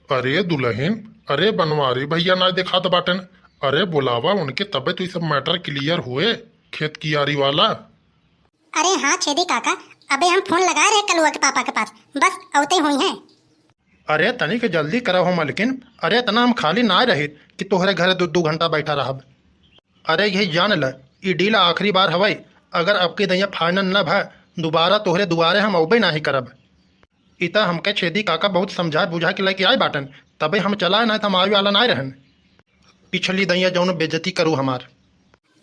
अरे दुल्हन, अरे बनवारी भैया ना दिखात बाटन। अरे बुलावा उनके तबे तो ये सब मैटर क्लियर हुए, खेत की यारी वाला। अरे हाँ छेदी काका, अबे हम फोन लगाए रहे कलुआ के पापा के पास, बस औते हुई हैं। अरे तनिक जल्दी करो हो मलकिन। अरे इतना हम खाली ना रहे कि तोहरे घरे 2 घंटा बैठा रहब। अरे यही जान ल, ई डील आखिरी बार हवई। अगर अब की दैया फाइनल न भा, दोबारा तोहरे दुआरे हम अबे नाही करब। इता हमके छेदी काका बहुत समझा बुझा के लेके आए बाटन, तबे हम चला ना तो हमारे वाला ना रहन। पिछली दैया जौन बेजती करू हमार।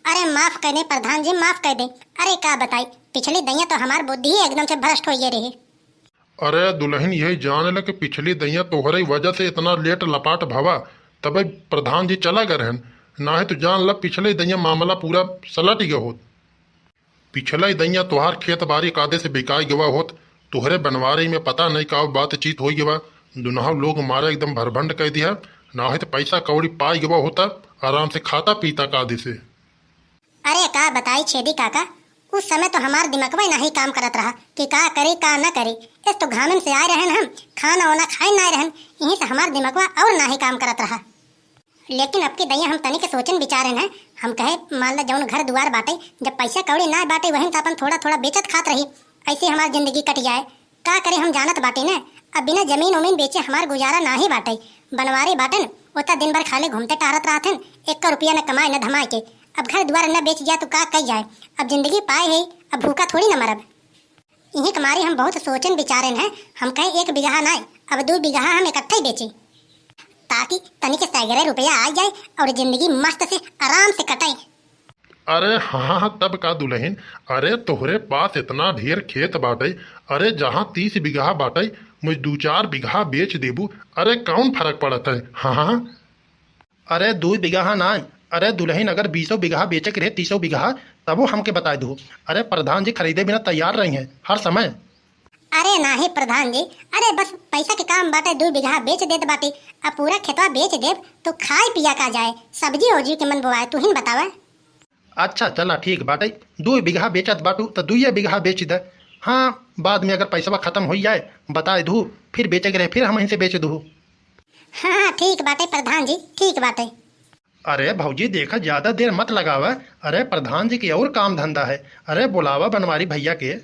अरे माफ कर दे प्रधान जी, माफ कर दे। अरे क्या बताई, पिछली दैया तो हमार बुद्धि ही एकदम से भ्रष्ट हो रही। अरे दुल्हन यही जान ल कि पिछली दैया तोहरे वजह से इतना लेट लपाट भवा, तबे प्रधान जी चला गए रहन। ना है तो जान ल पिछले दैया मामला पूरा सलट गया होत। पिछला ही दैया तोहार खेत बारी कादे से बिकाई गवा होत। तोहरे बनवारी में पता नहीं का बातचीत हो गवा, दुनहा लोग मारे एकदम भरभंड कह दिया। ना है तो पैसा कौड़ी पाई गवा होता, आराम से खाता पीता कादे से। अरे का बताई छेदी काका, उस समय तो हमार दिमागवा नहीं काम करत रहा कि का करे का न करे। इस तो घामन से आए रहन, हम खाना वाना खाए ना रहन, यहीं से हमार दिमागवा और नहीं काम करत रहा। लेकिन अब की दैया हम तनी के सोचन विचारे न, हम कहे मान ला जौन घर दुआर बाटे, जब पैसा कौड़ी ना बाटे वहीं तो अपन थोड़ा थोड़ा बेचत खात रही, ऐसे हमार जिंदगी कट जाए। का करे हम जानत बाटे न, अब बिना जमीन उमीन बेचे हमार गुजारा ना ही बाटे। बनवारी बाटन उतना दिन भर खाले घूमते टहरत रहतन, 1 रुपया न कमाए न धमाए के। अब घर द्वार न बेच जाए तो का कही जाए, अब जिंदगी पाए है, अब भूखा थोड़ी न मरब। यही कमारी हम बहुत सोचन विचारन है, हम कहे 1 बीघा ना, अब 2 बीघा हम इकट्ठा ही बेची, ताकि तनिक सैकड़े रुपया आ जाए और जिंदगी मस्त से आराम से कटाई। अरे हाँ तब का दुल्हन, अरे तोहरे पास इतना ढेर खेत बाटे, अरे जहाँ 30 बीघा बाटे मुझ 2-4 बीघा बेच देबू, अरे कौन फर्क पड़ता है। हाँ अरे 2 बीघा ना, अरे दुल्हन अगर 20 बीघा बेचे के रहे 30 बीघा, तब वो हमके बता दो। अरे प्रधान जी खरीदे बिना तैयार रही हैं हर समय। अरे नाही प्रधान जी, अरे बस पैसा के काम बाटे, 2 बीघा बेच देत बाटे, अब पूरा खेतवा बेच देब तो खाए पिया का जाए, सब्जी ओजी के मन बोआए, तू ही बतावा। अच्छा चला ठीक बाटे, 2 बीघा बेचत बाटू तो 2 बीघा बेच दे। हाँ बाद में अगर पैसा खत्म हो जाए बता दू, फिर बेचे के रहे फिर हम यहीं से बेच दू। हाँ हाँ ठीक बाटे प्रधान जी, ठीक बाटे। अरे भौजी देखा ज्यादा देर मत लगावा। अरे प्रधान जी की और काम धंधा है। अरे बुलावा बनवारी भैया के।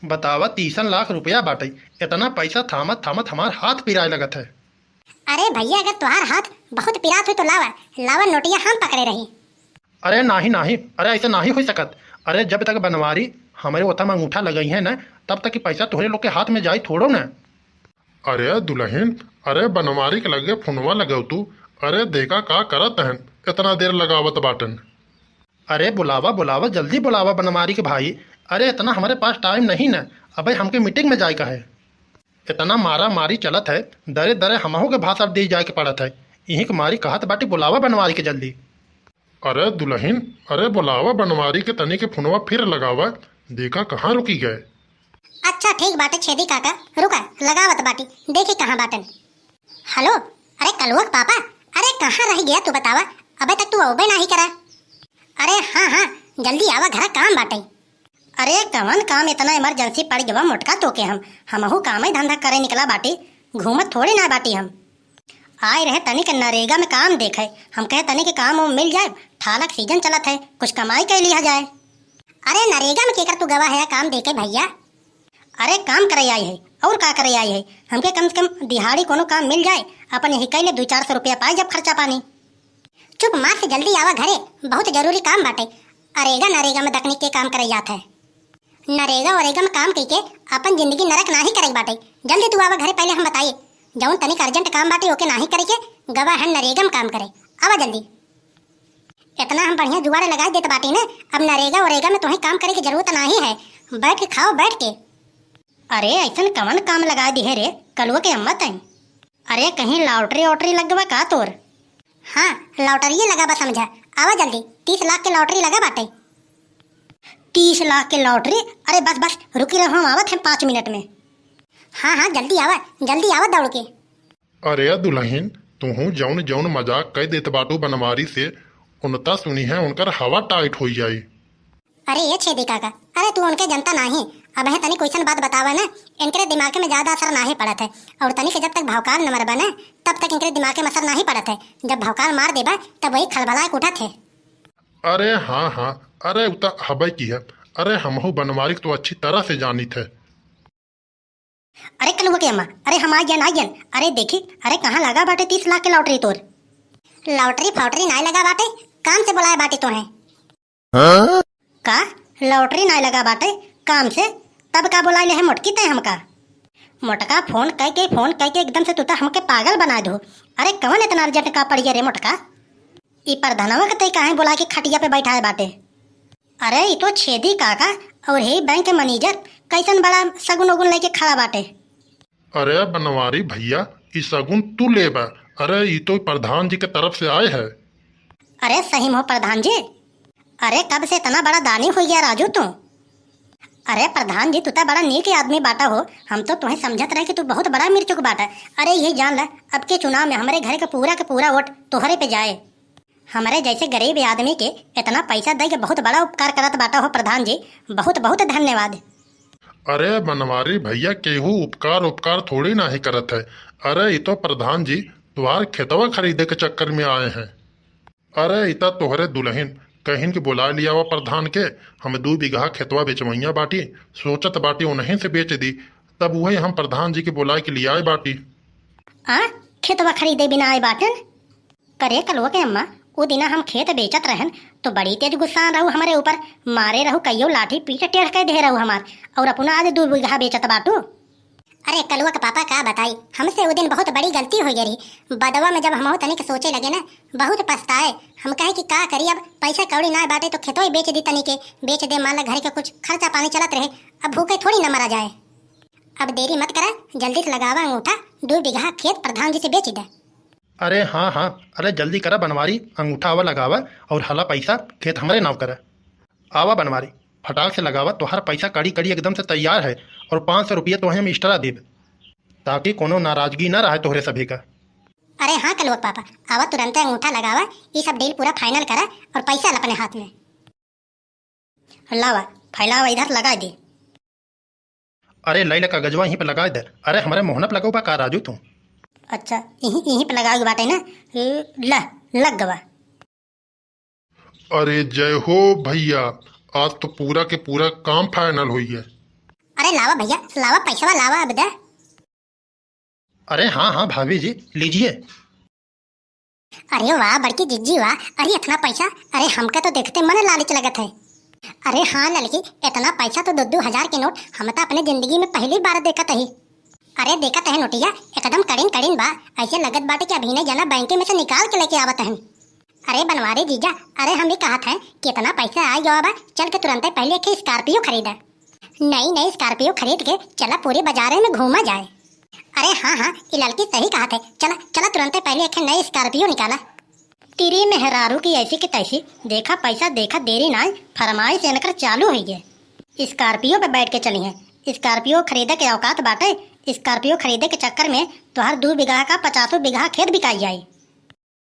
बतावा 30 लाख रुपया बाटे, इतना पैसा थामत थामत हमार हाथ पिराए लगत है। अरे भैया अगर तुम्हार हाथ बहुत पिरात हो तो लावा, लावा नोटिया हम पकड़े रही। अरे नाही नाही, अरे ऐसा नाही हो सकत। अरे जब तक बनवारी हमारे ओथा में अंगूठा लगई है न, तब तक कि पैसा तोहरे लोग के हाथ में जाई थोड़ो न। अरे दुल्हन, अरे बनवारी के लगे फोनवा लगो तू, अरे देखा का करत हन, इतना देर लगावत बाटन। अरे बुलावा बुलावा जल्दी बुलावा बनवारी के भाई। अरे इतना हमारे पास टाइम नहीं न, अबे हमके मीटिंग में जाए का है। इतना मारा मारी चलत है, दरे दरे हमहू के भाषा दे जाए के पड़त है। यहीं के मारी कहत बाटी बुलावा बनवारी के जल्दी। अरे दुल्हन, अरे बुलावा बनवारी के तनी के फोनवा फिर लगावा, देखा कहाँ रुकी गए। अच्छा ठीक बाटे छेदी काका, रुका लगावत बाटी, देखी कहाँ बाटन। हेलो, अरे कलुआ के पापा, अरे कहाँ रह गया तू बतावा, अबे तक तू अबे नहीं करा। अरे हाँ हाँ जल्दी आवा, घर काम बाटे। अरे कवन काम इतना इमरजेंसी पड़ गवा मोटका तो के हमहू काम ही धंधा करे निकला बाटी, घूमत थोड़ी ना बाटी। हम आए रहे तनिक नरेगा में काम देखे, हम कहे तनिक काम वो मिल जाए, ठालक सीजन चलत है, कुछ कमाई कर लिया जाए। अरे नरेगा में केकर तू गवा है काम देके भैया। अरे काम करे आई है और का करे आई है, हमके कम से कम दिहाड़ी कोनो काम मिल जाए, अपन यही कैले 200-400 रुपया पाए जब खर्चा पानी। चुप मार से जल्दी आवा घरे, बहुत जरूरी काम बाटे। अरेगा नरेगा में तकनीक के काम करे जात है, नरेगा वरेगा में काम करके अपन जिंदगी नरक नाही करे बाटे। जल्दी तू आवा घरे, पहले हम बताइए जौन तनिक अर्जेंट काम बाटे ओके नाही करे के, गवा है नरेगा में काम करे, आवा जल्दी। इतना हम बढ़िया जुगाड़े लगा देते बाटी ने, अब नरेगा वरेगा में तुम्हें काम करे की जरूरत नहीं है, बैठ के खाओ बैठ के। अरे ऐसा कवन काम लगा दी है रे कलुआ के अम्मत है। अरे कहीं लॉटरी वॉटरी लग गवा का तोर? हाँ लॉटरी लगा बा समझा, आवा जल्दी, 30 लाख के लॉटरी लगा बाटे। 30 लाख के लॉटरी? अरे बस बस रुकी रहो, हम आवत हैं 5 मिनट में। हाँ हाँ जल्दी आवा दौड़ के। अरे दुल्हन, तू जौन जौन मजाक कह देत बाटू बनवारी से, उनता सुनी है उनकर हवा टाइट हो जाई। अरे ये छेदी काका, अरे तू उनके जनता नहीं, अब है तनी क्वेश्चन बात बतावा ना, इनके दिमाग में ज्यादा असर नहीं पड़त है। और तनी के जब तक भौकाल न मरबा ना तब तक इनके दिमाग में असर नहीं पड़त है। जब भौकाल मार देबा तब वही खलबला के उठत है। अरे हाँ हाँ, अरे उता हबई की है। अरे हमहू बनवारी तो अच्छी तरह से जानी थे। अरे कलुआ के अम्मा, अरे हम आ गया। अरे देखी, अरे कहाँ लगा बाटे 30 लाख के लॉटरी तोर। लॉटरी फाउटरी नहीं लगा बाटे, काम से बुलाए बाटे तो है। का लॉटरी नहीं लगा बाटे काम से, तब का बुलाए ले है मोटकी ते हमका। मोटका फोन कह के एकदम से तुता हमके पागल बना दो। अरे कौन इतना अर्जेंट का पड़ गया रे मोटका। ई प्रधानवा के तई काहे बुला के खटिया पे बैठाए बाटे। अरे ये तो छेदी काका और हे बैंक के मैनेजर कैसन बड़ा सगुन उगुन लेके खड़ा बाटे। अरे बनवारी भैया, ई सगुन तू लेबा। अरे ये तो प्रधान जी के तरफ से आए है। अरे सही में हो प्रधान जी। अरे कब से इतना बड़ा दानी हो गया राजू तू। अरे प्रधान जी, तू तो बड़ा नीक आदमी बाटा हो। हम तो तुम्हें समझत रहे कि तू बहुत बड़ा मिर्चुक बाटा। अरे यही जान ला, अब के चुनाव में हमारे घर का पूरा वोट तोहरे पे जाए। हमारे जैसे गरीब आदमी के इतना पैसा दे के बहुत बड़ा उपकार करत बाटा हो प्रधान जी, बहुत बहुत धन्यवाद। अरे बनवारी भैया, केहू उपकार थोड़ी ना ही करत है। अरे ये तो प्रधान जी तुम्हार खेतवा खरीदे के चक्कर में आए हैं। अरे इता तोहरे दुल्हन कहिन के बुला लिया हुआ प्रधान के, हम 2 बीघा खेतवा बेचवैया बाटी, सोचत बाटी उन्हीं से बेच दी। तब वही हम प्रधान जी के बुलाए के लिए आए बाटी। खेतवा खरीदे बिना आए बाटन। करे कलुआ के अम्मा, वो दिना हम खेत बेचत रहन तो बड़ी तेज गुस्सा रहू हमारे ऊपर, मारे रहू कईयो लाठी पीट टेढ़ के दे रहू हमार, और अपना आज 2 बीघा बेचत बाटू। अरे कलुआ का पापा का बताई, हमसे वो दिन बहुत बड़ी गलती हो गई। बदवा में जब हम तनिक सोचे लगे ना, बहुत पछताए। हम कहे कि का करी, अब पैसा कौड़ी ना बाटे तो खेतों ही बेच दी, तनिके बेच दे, मान ला घर के कुछ खर्चा पानी चलत रहे। अब भूखे थोड़ी न मरा जाए। अब देरी मत करा, जल्दी से लगावा अंगूठा, 2 बीघा खेत प्रधान जी से बेच दे। अरे हाँ हाँ, अरे जल्दी करा बनवारी, अंगूठा आवा लगावा और हला पैसा खेत हमारे नाव करा। आवा बनवारी, फटाक से लगावा, तोहर पैसा कड़ी एकदम से तैयार है। और 500 रुपये तो हम एक्स्ट्रा देब, ताकि कोनो नाराजगी ना रहे तोहरे सभी का। अरे हाँ कलुआ पापा, आवा तुरंत अंगूठा लगावा, ये सब डील पूरा फाइनल करा और पैसा अपने हाथ में लावा। फैलावा इधर लगा दे। अरे लैला का गजवा यहीं पे लगा दे। अरे हमारे मोहनप लगो बा का राजू तू। अच्छा यहीं पे लगाओगे बाटे ना, लग गवा। अरे जय हो भैया, आज तो पूरा के पूरा काम फाइनल हुई है। अरे लावा भैया, लावा पैसा लावा अब दे। अरे हाँ हाँ भाभी जी, लीजिए। अरे वाह बड़की जिज्जी वाह, अरे इतना पैसा, अरे हमका तो देखते मन लालच लगत है। अरे हाँ लड़की, इतना पैसा तो 2-2 हजार के नोट हम तो अपने जिंदगी में पहली बार देखत है। अरे देखत है नोटिया, एकदम कड़िन बा, ऐसे लगत बाटे कि अभी नहीं जाना बैंक में से निकाल के लेके आवत है। अरे बनवारे जीजा, अरे हम भी कहा था कि इतना पैसा आ गया बा, चल के तुरंत पहले एक स्कॉर्पियो खरीदा। नई स्कॉर्पियो खरीद के चला पूरे बाजार में घूमा जाए। अरे हाँ ये लड़की सही कहा थे, चला तुरंत पहले एक नई स्कॉर्पियो निकाला। तेरी मेहरारू की ऐसी की तैसी, देखा पैसा देखा देरी ना, फरमाइश इनकर चालू हुई है। स्कॉर्पियो पे बैठ के चली है। स्कॉर्पियो खरीदे के औकात बाटे, स्कॉर्पियो खरीदे के चक्कर में तो हर 2 बीघा का 50 बीघा खेत बिकाई जाए।